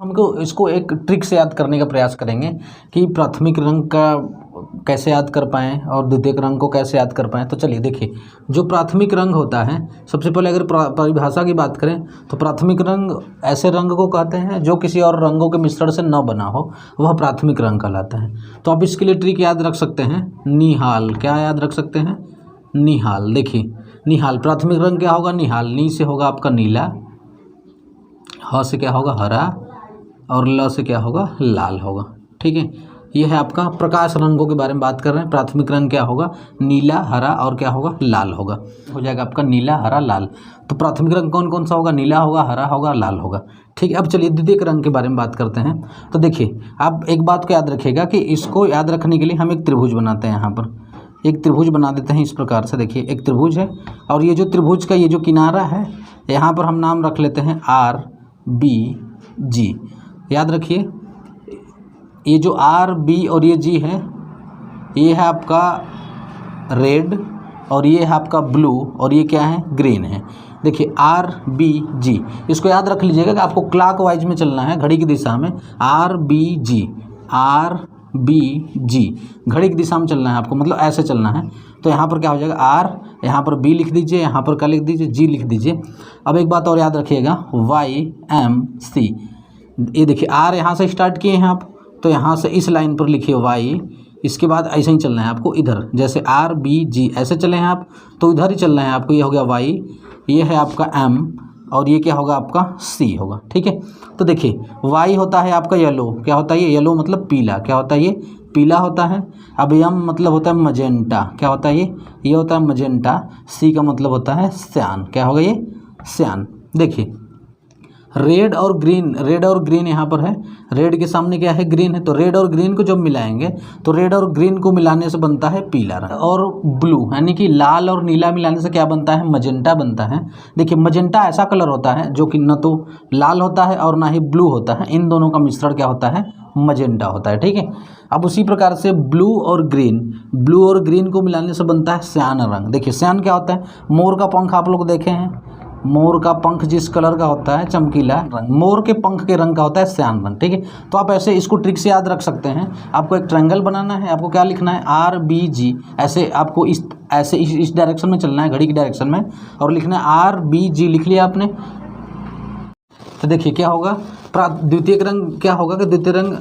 हमको इसको एक ट्रिक से याद करने का प्रयास करेंगे कि प्राथमिक रंग का कैसे याद कर पाएँ और द्वितीयक रंग को कैसे याद कर पाएँ। तो चलिए देखिए, जो प्राथमिक रंग होता है, सबसे पहले अगर परिभाषा की बात करें तो प्राथमिक रंग ऐसे रंग को कहते हैं जो किसी और रंगों के मिश्रण से न बना हो, वह प्राथमिक रंग कहलाता है। तो आप इसके लिए ट्रिक याद रख सकते हैं, निहाल। क्या याद रख सकते हैं? निहाल। देखिए निहाल, प्राथमिक रंग क्या होगा? निहाल। नी से होगा आपका नीला, ह से क्या होगा? हरा, और ल से क्या होगा? लाल होगा। ठीक है, ये है आपका प्रकाश रंगों के बारे में बात कर रहे हैं। प्राथमिक रंग क्या होगा? नीला, हरा और क्या होगा? लाल होगा। हो जाएगा आपका नीला, हरा, लाल। तो प्राथमिक रंग कौन कौन सा होगा? नीला होगा, हरा होगा, लाल होगा। ठीक है, अब चलिए द्वितीयक रंग के बारे में बात करते हैं। तो देखिए, आप एक बात को याद रखिएगा कि इसको याद रखने के लिए हम एक त्रिभुज बनाते हैं। यहाँ पर एक त्रिभुज बना देते हैं इस प्रकार से। देखिए एक त्रिभुज है, और ये जो त्रिभुज का ये जो किनारा है, यहाँ पर हम नाम रख लेते हैं आर बी जी। याद रखिए, ये जो आर बी और ये जी है, ये है आपका रेड, और ये है आपका ब्लू, और ये क्या है? ग्रीन है। देखिए आर बी जी, इसको याद रख लीजिएगा कि आपको क्लॉकवाइज में चलना है, घड़ी की दिशा में। आर बी जी, आर बी जी, घड़ी की दिशा में चलना है आपको, मतलब ऐसे चलना है। तो यहाँ पर क्या हो जाएगा? आर, यहाँ पर बी लिख दीजिए, यहाँ पर क्या लिख दीजिए? जी लिख दीजिए। अब एक बात और याद रखिएगा, वाई एम सी। ये देखिए आर यहाँ से स्टार्ट किए हैं आप, तो यहाँ से इस लाइन पर लिखिए वाई, इसके बाद ऐसे ही चलना है आपको इधर, जैसे आर बी जी ऐसे चले हैं आप, तो इधर ही चलना है आपको। ये हो गया वाई, ये है आपका एम, और ये क्या होगा? आपका सी होगा। ठीक है, तो देखिए वाई होता है आपका येलो। क्या होता है ये? येलो मतलब पीला। क्या होता है ये? पीला होता है। अब एम मतलब होता है मजेंटा। क्या होता है ये? ये होता है मजेंटा। सी का मतलब होता है श्यान। क्या होगा ये? श्यान। देखिए रेड और ग्रीन, रेड और ग्रीन यहाँ पर है, रेड के सामने क्या है? ग्रीन है। तो रेड और ग्रीन को जब मिलाएंगे तो रेड और ग्रीन को मिलाने से बनता है पीला रंग। और ब्लू यानी कि लाल और नीला मिलाने से क्या बनता है? मजेंटा बनता है। देखिए मजेंटा ऐसा कलर होता है जो कि न तो लाल होता है और ना ही ब्लू होता है, इन दोनों का मिश्रण क्या होता है? मजेंटा होता है। ठीक है, अब उसी प्रकार से ब्लू और ग्रीन, ब्लू और ग्रीन को मिलाने से बनता है श्यान रंग। देखिए श्यान क्या होता है? मोर का पंख आप लोग देखे हैं, मोर का पंख जिस कलर का होता है, चमकीला रंग, मोर के पंख के रंग का होता है श्यान रंग। ठीक है, तो आप ऐसे इसको ट्रिक से याद रख सकते हैं। आपको एक ट्रायंगल बनाना है, आपको क्या लिखना है? आर बी जी। ऐसे आपको इस डायरेक्शन में चलना है, घड़ी की डायरेक्शन में, और लिखना है आर बी जी। लिख लिया आपने? तो देखिए क्या होगा? द्वितीयक रंग क्या होगा कि द्वितीय रंग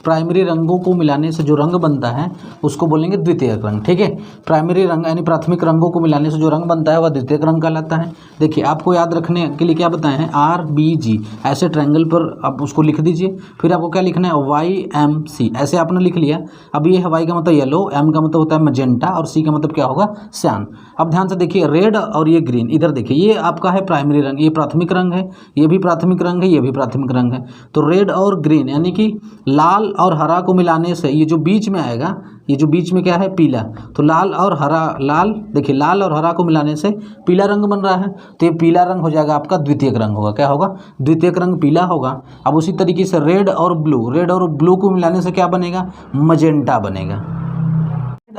प्राइमरी रंगों को मिलाने से जो रंग बनता है उसको बोलेंगे द्वितीयक रंग। ठीक है, प्राइमरी रंग यानी प्राथमिक रंगों को मिलाने से जो रंग बनता है वह द्वितीयक रंग कहलाता है। देखिए आपको याद रखने के लिए क्या बताए हैं? आर बी जी, ऐसे ट्रायंगल पर आप उसको लिख दीजिए। फिर आपको क्या लिखना है? Y M C. ऐसे आपने लिख लिया। अब ये है वाई का मतलब येलो, एम का मतलब होता है मजेंटा, और सी का मतलब क्या होगा? श्यान। अब ध्यान से देखिए, रेड और ये ग्रीन, इधर देखिए ये आपका है प्राइमरी रंग, ये प्राथमिक रंग है, ये भी प्राथमिक रंग है, ये भी प्राथमिक रंग है। तो रेड और ग्रीन यानी कि लाल और हरा को मिलाने से ये जो बीच में आएगा, ये जो बीच में क्या है? पीला। तो लाल और हरा, लाल, देखिए लाल और हरा को मिलाने से पीला रंग बन रहा है, तो ये पीला रंग हो जाएगा आपका द्वितीयक रंग होगा। क्या होगा? द्वितीयक रंग पीला होगा। अब उसी तरीके से रेड और ब्लू, रेड और ब्लू को मिलाने से क्या बनेगा? मजेंटा बनेगा।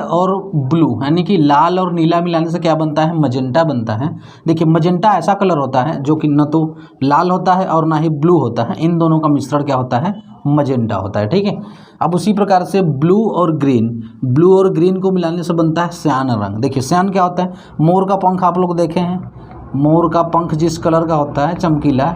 और ब्लू यानी कि लाल और नीला मिलाने से क्या बनता है? मजेंटा बनता है। देखिए मजेंटा ऐसा कलर होता है जो कि न तो लाल होता है और ना ही ब्लू होता है, इन दोनों का मिश्रण क्या होता है? मजेंटा होता है। ठीक है, अब उसी प्रकार से ब्लू और ग्रीन, ब्लू और ग्रीन को मिलाने से बनता है श्यान रंग। देखिए श्यान क्या होता है? मोर का पंख आप लोग देखे हैं, मोर का पंख जिस कलर का होता है, चमकीला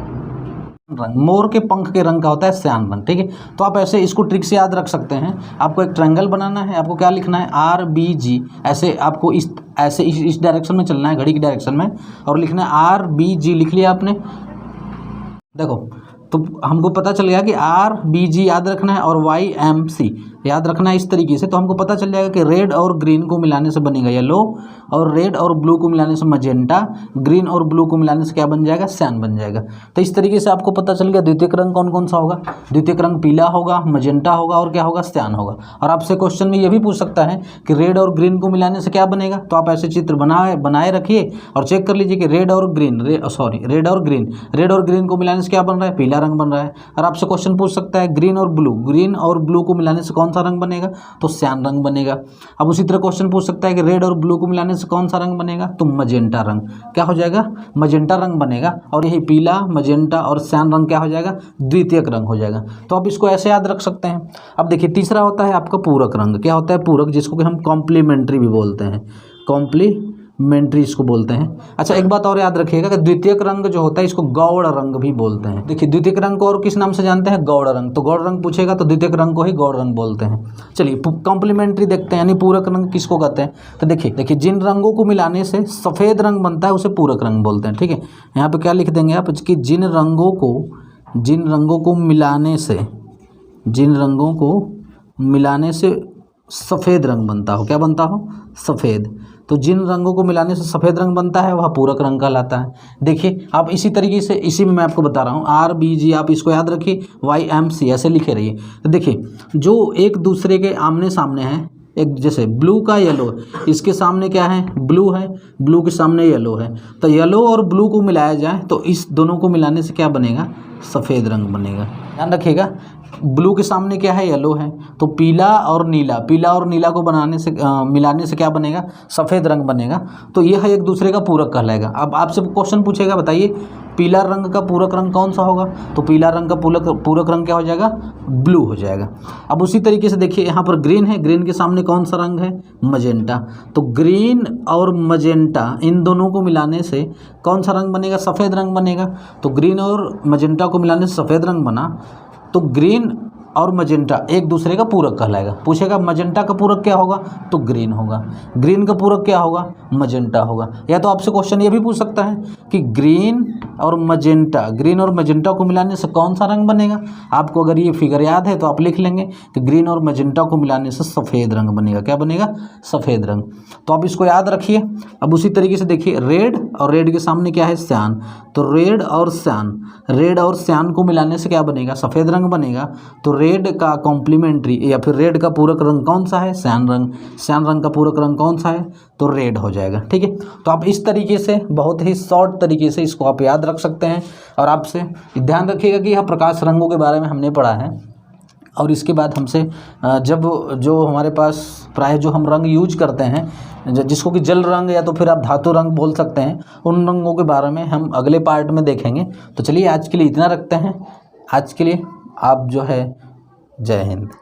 रंग, मोर के पंख के रंग का होता है श्यान रंग। ठीक है, तो आप ऐसे इसको ट्रिक से याद रख सकते हैं। आपको एक ट्रायंगल बनाना है, आपको क्या लिखना है? आर बी जी। ऐसे आपको इस डायरेक्शन में चलना है, घड़ी की डायरेक्शन में, और लिखना है आर बी जी। लिख लिया आपने? देखो तो हमको पता चल गया कि आर बी जी याद रखना है और वाई एम सी याद रखना है इस तरीके से। तो हमको पता चल जाएगा कि रेड और ग्रीन को मिलाने से बनेगा येलो, और रेड और ब्लू को मिलाने से मजेंटा, ग्रीन और ब्लू को मिलाने से क्या बन जाएगा? श्यान बन जाएगा। तो इस तरीके से आपको पता चल गया द्वितीयक रंग कौन कौन सा होगा। द्वितीयक रंग पीला होगा, मजेंटा होगा, और क्या होगा? श्यान होगा। और आपसे क्वेश्चन में ये भी पूछ सकता है कि रेड और ग्रीन को मिलाने से क्या बनेगा। तो आप ऐसे चित्र बनाए रखिए और चेक कर लीजिए कि रेड और ग्रीन, रेड और ग्रीन को मिलाने से क्या बन रहा है? पीला रंग बन रहा है। और आपसे क्वेश्चन पूछ सकता है ग्रीन और ब्लू को मिलाने से कौन कौन सा रंग बनेगा, तो श्यान रंग बनेगा। अब उसी तरह क्वेश्चन पूछ सकता है कि रेड और ब्लू को मिलाने से कौन सा रंग बनेगा, तो मजेंटा रंग। क्या हो जाएगा, मजेंटा रंग बनेगा। और यही पीला, मजेंटा और श्यान रंग क्या हो जाएगा, द्वितीयक रंग हो जाएगा। तो अब इसको ऐसे याद रख सकते हैं। अब देखिए तीसरा होता है आपका पूरक रंग। क्या होता है पूरक, जिसको कि हम कॉम्प्लीमेंट्री भी बोलते हैं, कॉम्प्लीमेंट्री इसको बोलते हैं। अच्छा एक बात और याद रखिएगा कि द्वितीयक रंग जो होता है इसको गौड़ रंग भी बोलते हैं। देखिए द्वितीयक रंग को और किस नाम से जानते हैं, गौड़ रंग। तो गौड़ रंग पूछेगा तो द्वितीयक रंग को ही गौड़ रंग बोलते हैं। चलिए कॉम्प्लीमेंट्री देखते हैं, यानी पूरक रंग किसको कहते हैं। तो देखिए जिन रंगों को मिलाने से सफ़ेद रंग बनता है उसे पूरक रंग बोलते हैं। ठीक है, यहाँ पे क्या लिख देंगे आप कि जिन रंगों को मिलाने से सफ़ेद रंग बनता हो, क्या बनता हो, सफ़ेद। तो जिन रंगों को मिलाने से सफ़ेद रंग बनता है वह पूरक रंग कहलाता है। देखिए आप इसी तरीके से, इसी में मैं आपको बता रहा हूँ, RBG आप इसको याद रखिए, YMC ऐसे लिखे रहिए। तो देखिए जो एक दूसरे के आमने सामने हैं, एक जैसे ब्लू का येलो, इसके सामने क्या है, ब्लू है, ब्लू के सामने येलो है। तो येलो और ब्लू को मिलाया जाए तो इस दोनों को मिलाने से क्या बनेगा, सफ़ेद रंग बनेगा। ध्यान रखिएगा, ब्लू के सामने क्या है, येलो है। तो पीला और नीला को मिलाने से क्या बनेगा, सफ़ेद रंग बनेगा। तो यह एक दूसरे का पूरक कहलाएगा। अब आपसे क्वेश्चन पूछेगा, बताइए पीला रंग का पूरक रंग कौन सा होगा, तो पीला रंग का पूरक रंग क्या हो जाएगा, ब्लू हो जाएगा। अब उसी तरीके से देखिए यहाँ पर ग्रीन है, ग्रीन के सामने कौन सा रंग है, मजेंटा। तो ग्रीन और मजेंटा इन दोनों को मिलाने से कौन सा रंग बनेगा, सफ़ेद रंग बनेगा। तो ग्रीन और मजेंटा को मिलाने से सफ़ेद रंग बना। तो ग्रीन और मजेंटा एक दूसरे का पूरक कहलाएगा। पूछेगा मजेंटा का पूरक क्या होगा, तो ग्रीन होगा। ग्रीन का पूरक क्या होगा, मजेंटा होगा। या तो आपसे क्वेश्चन ये भी पूछ सकता है कि ग्रीन और मजेंटा को मिलाने से कौन सा रंग बनेगा। आपको अगर ये फिगर याद है तो आप लिख लेंगे कि ग्रीन और मजेंटा को मिलाने से सफ़ेद रंग बनेगा। क्या बनेगा, सफ़ेद रंग। तो आप इसको याद रखिए। अब उसी तरीके से देखिए रेड के सामने क्या है, श्यान। तो रेड और श्यान को मिलाने से क्या बनेगा, सफ़ेद रंग बनेगा। तो रेड का कॉम्प्लीमेंट्री या फिर रेड का पूरक रंग कौन सा है, श्यान रंग का पूरक रंग कौन सा है, तो रेड हो जाएगा। ठीक है, तो आप इस तरीके से बहुत ही शॉर्ट तरीके से इसको आप याद रख सकते हैं। और आपसे ध्यान रखिएगा कि यह प्रकाश रंगों के बारे में हमने पढ़ा है। और इसके बाद हमसे जब जो हमारे पास प्राय जो हम रंग यूज करते हैं, जिसको कि जल रंग या तो फिर आप धातु रंग बोल सकते हैं, उन रंगों के बारे में हम अगले पार्ट में देखेंगे। तो चलिए आज के लिए इतना रखते हैं। आज के लिए आप जो है, जय हिंद।